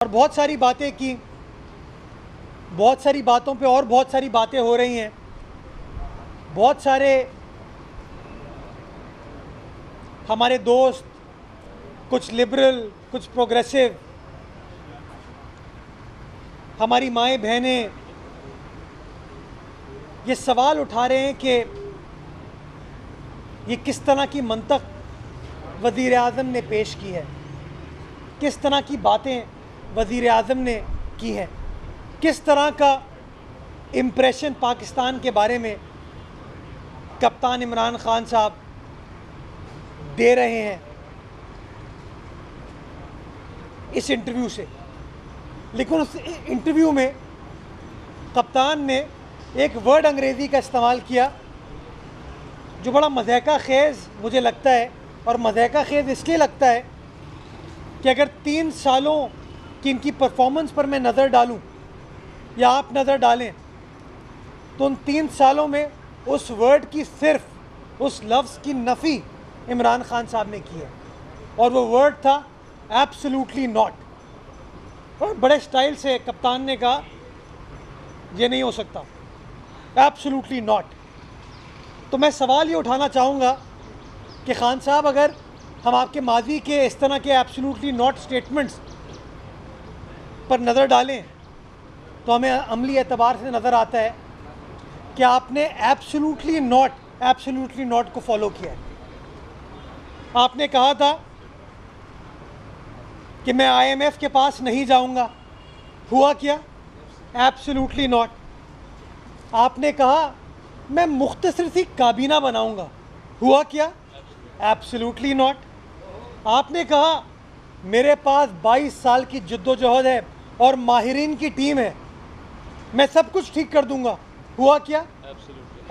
और बहुत सारी बातें की, बहुत सारी बातों पे और बहुत सारी बातें हो रही हैं। बहुत सारे हमारे दोस्त, कुछ लिबरल, कुछ प्रोग्रेसिव, हमारी माएँ बहनें ये सवाल उठा रहे हैं कि ये किस तरह की मंतक वज़ीर आज़म ने पेश की है, किस तरह की बातें वज़ीर आज़म ने की हैं, किस तरह का इम्प्रेशन पाकिस्तान के बारे में कप्तान इमरान खान साहब दे रहे हैं इस इंटरव्यू से। लेकिन उस इंटरव्यू में कप्तान ने एक वर्ड अंग्रेज़ी का इस्तेमाल किया जो बड़ा मज़ाक़ा ख़ेज़ मुझे लगता है, और मज़ाक़ा ख़ेज़ इसलिए लगता है कि अगर 3 सालों की इनकी परफॉर्मेंस पर मैं नज़र डालूं या आप नज़र डालें तो उन 3 सालों में उस वर्ड की सिर्फ उस लफ्ज़ की नफ़ी इमरान खान साहब ने की है, और वो वर्ड था एब्सोल्युटली नॉट। और बड़े स्टाइल से कप्तान ने कहा ये नहीं हो सकता, एब्सोल्युटली नॉट। तो मैं सवाल ये उठाना चाहूँगा कि खान साहब, अगर हम आपके माजी के इस तरह के एब्सोल्युटली नॉट स्टेटमेंट्स पर नज़र डालें तो हमें अमली एतबार से नज़र आता है कि आपने एब्सोल्युटली नॉट को फॉलो किया है। आपने कहा था कि मैं IMF के पास नहीं जाऊंगा, हुआ क्या? Absolutely not. आपने कहा मैं मुख्तसर सी काबीना बनाऊंगा, हुआ क्या? Absolutely not. आपने कहा मेरे पास 22 साल की जद्दोजहद है और माहिरीन की टीम है, मैं सब कुछ ठीक कर दूंगा, हुआ क्या?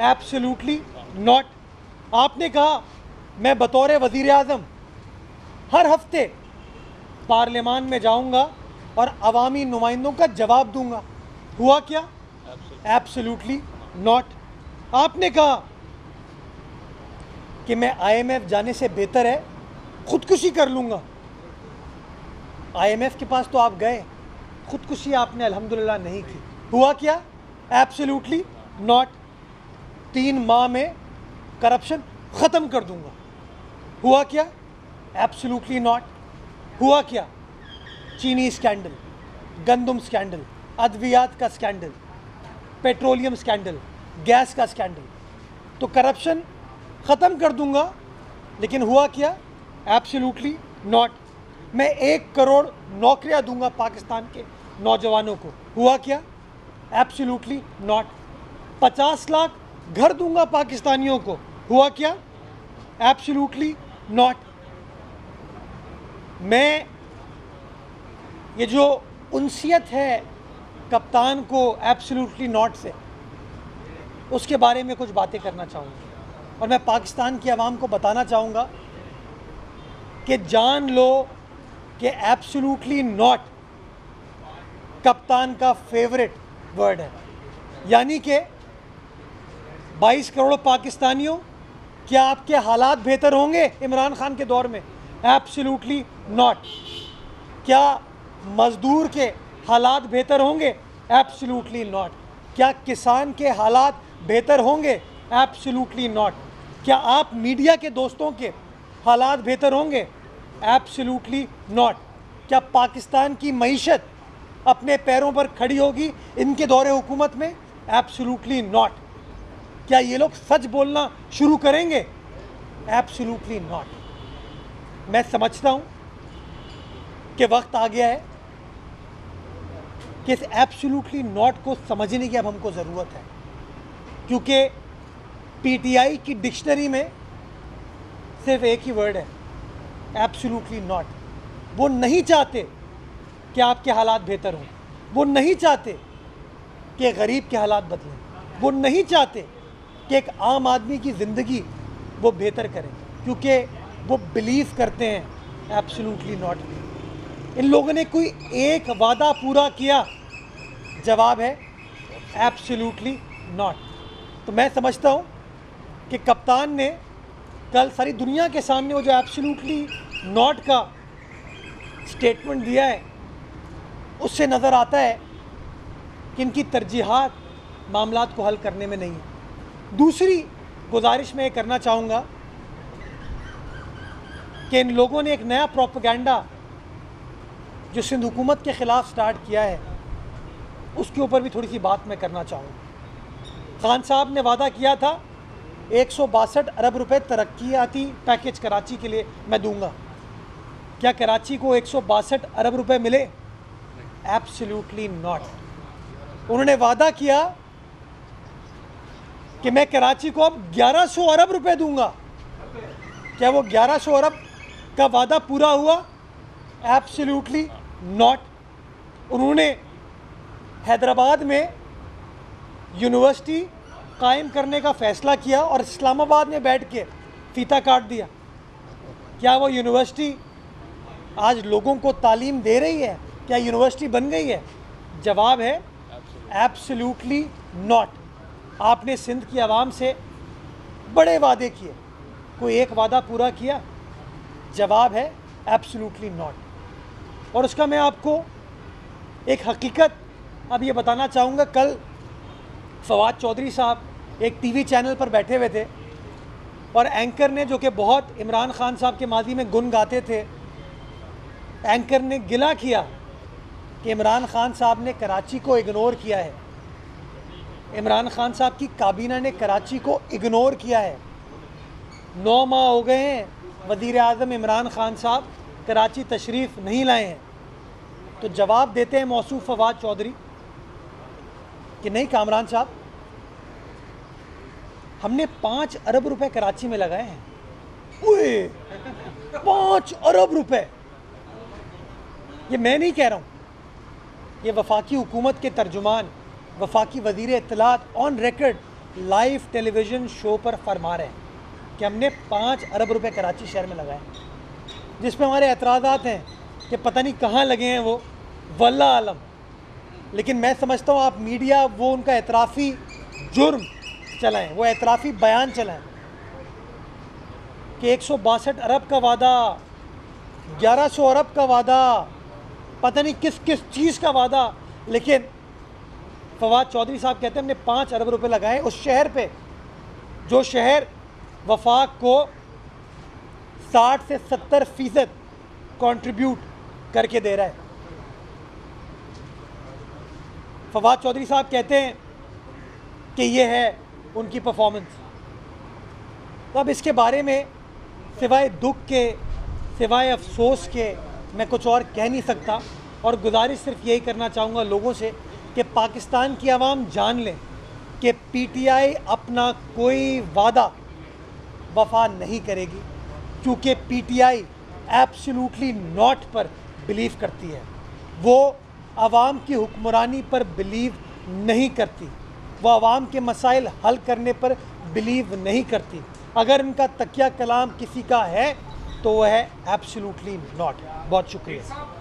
Absolutely not. आपने कहा मैं बतौर वज़ीर आज़म हर हफ्ते पार्लियामान में जाऊंगा और अवामी नुमाइंदों का जवाब दूंगा, हुआ क्या? Absolutely not. आपने कहा कि मैं IMF जाने से बेहतर है खुदकुशी कर लूँगा। IMF के पास तो आप गए, खुदकुशी आपने अल्हम्दुलिल्लाह नहीं की, हुआ क्या? Absolutely not. 3 माह में करप्शन ख़त्म कर दूंगा, हुआ क्या? Absolutely not. हुआ क्या? चीनी स्कैंडल, गंदम स्कैंडल, अद्वियात का स्कैंडल, पेट्रोलियम स्कैंडल, गैस का स्कैंडल। तो करप्शन ख़त्म कर दूंगा, लेकिन हुआ क्या? Absolutely not. मैं 1 करोड़ नौकरियां दूंगा पाकिस्तान के नौजवानों को, हुआ क्या? Absolutely not. 50 लाख घर दूंगा पाकिस्तानियों को, हुआ क्या? Absolutely not. मैं ये जो उनसियत है कप्तान को एब्सोल्युटली नॉट से, उसके बारे में कुछ बातें करना चाहूँगा, और मैं पाकिस्तान की आवाम को बताना चाहूँगा कि जान लो कि एब्सोल्युटली नॉट कप्तान का फेवरेट वर्ड है। यानी कि 22 करोड़ पाकिस्तानियों, क्या आपके हालात बेहतर होंगे इमरान खान के दौर में? Absolutely not. क्या मज़दूर के हालात बेहतर होंगे? Absolutely not. क्या किसान के हालात बेहतर होंगे? Absolutely not. क्या आप मीडिया के दोस्तों के हालात बेहतर होंगे? Absolutely not. क्या पाकिस्तान की मईशत अपने पैरों पर खड़ी होगी इनके दौरे हुकूमत में? Absolutely not. क्या ये लोग सच बोलना शुरू करेंगे? Absolutely not. मैं समझता हूँ कि वक्त आ गया है कि इस एब्सोल्युटली नॉट को समझने की अब हमको ज़रूरत है, क्योंकि PTI की डिक्शनरी में सिर्फ एक ही वर्ड है, एब्सोल्युटली नॉट। वो नहीं चाहते कि आपके हालात बेहतर हों, वो नहीं चाहते कि गरीब के हालात बदलें, वो नहीं चाहते कि एक आम आदमी की ज़िंदगी वो बेहतर करें, क्योंकि वो बिलीव करते हैं एब्सोल्युटली नॉट में। इन लोगों ने कोई एक वादा पूरा किया? जवाब है एब्सोल्युटली नॉट। तो मैं समझता हूँ कि कप्तान ने कल सारी दुनिया के सामने वो जो एब्सोल्युटली नॉट का स्टेटमेंट दिया है, उससे नज़र आता है कि इनकी तरजीहात मामलात को हल करने में नहीं है। दूसरी गुजारिश मैं ये करना चाहूँगा कि इन लोगों ने एक नया प्रोपेगेंडा जो सिंध हुकूमत के ख़िलाफ़ स्टार्ट किया है, उसके ऊपर भी थोड़ी सी बात मैं करना चाहूँगा। खान साहब ने वादा किया था 162 अरब रुपए तरक्याती पैकेज कराची के लिए मैं दूंगा। क्या कराची को 162 अरब रुपए मिले? Absolutely not. उन्होंने वादा किया कि मैं कराची को अब 1100 अरब रुपए दूंगा। क्या वो 1100 अरब का वादा पूरा हुआ? Absolutely not. उन्होंने हैदराबाद में यूनिवर्सिटी कायम करने का फ़ैसला किया और इस्लामाबाद में बैठ के फीता काट दिया। क्या वो यूनिवर्सिटी आज लोगों को तालीम दे रही है? क्या यूनिवर्सिटी बन गई है? जवाब है एब्सोल्युटली नॉट। आपने सिंध की आवाम से बड़े वादे किए, कोई एक वादा पूरा किया? जवाब है एब्सोल्युटली नॉट। और उसका मैं आपको एक हकीकत अब ये बताना चाहूँगा। कल फवाद चौधरी साहब एक टीवी चैनल पर बैठे हुए थे और एंकर ने, जो कि बहुत इमरान खान साहब के माजी में गुन गाते थे, एंकर ने गिला किया कि इमरान खान साहब ने कराची को इग्नोर किया है। इमरान खान साहब की काबीना ने कराची को इग्नोर किया है। 9 माह हो गए हैं वज़ीर आज़म इमरान खान साहब कराची तशरीफ़ नहीं लाए हैं। तो जवाब देते हैं मौसूफ फवाद चौधरी कि नहीं कामरान साहब, हमने 5 अरब रुपए कराची में लगाए हैं। ओए 5 अरब रुपए! ये मैं नहीं कह रहा हूँ, ये वफाकी हुकूमत के तर्जुमान वफाकी वज़ीर इत्तलात on record live television show पर फरमा रहे हैं कि हमने 5 अरब रुपए कराची शहर में लगाए, जिस पे हमारे एतराज़ात हैं कि पता नहीं कहाँ लगे हैं वो, वल्लाह आलम। लेकिन मैं समझता हूँ आप मीडिया वो उनका एतराफ़ी जुर्म चलाएं, वो एतराफ़ी बयान चलाएं कि 162 अरब का वादा, 1100 अरब का वादा, पता नहीं किस किस चीज़ का वादा। लेकिन फवाद चौधरी साहब कहते हैं हमने 5 अरब रुपए लगाए उस शहर पे जो शहर वफाक को 60 से 70% कंट्रीब्यूट करके दे रहा है। फवाद चौधरी साहब कहते हैं कि ये है उनकी परफॉर्मेंस। तो अब इसके बारे में सिवाय दुख के, सिवाय अफसोस के मैं कुछ और कह नहीं सकता। और गुजारिश सिर्फ यही करना चाहूँगा लोगों से कि पाकिस्तान की आवाम जान लें कि पीटीआई अपना कोई वादा वफा नहीं करेगी, क्योंकि पीटीआई एब्सोल्युटली नॉट पर बिलीव करती है। वो आवाम की हुक्मरानी पर बिलीव नहीं करती, वो आवाम के मसाइल हल करने पर बिलीव नहीं करती। अगर इनका तकिया कलाम किसी का है तो वह है एब्सोल्युटली नॉट। बहुत शुक्रिया।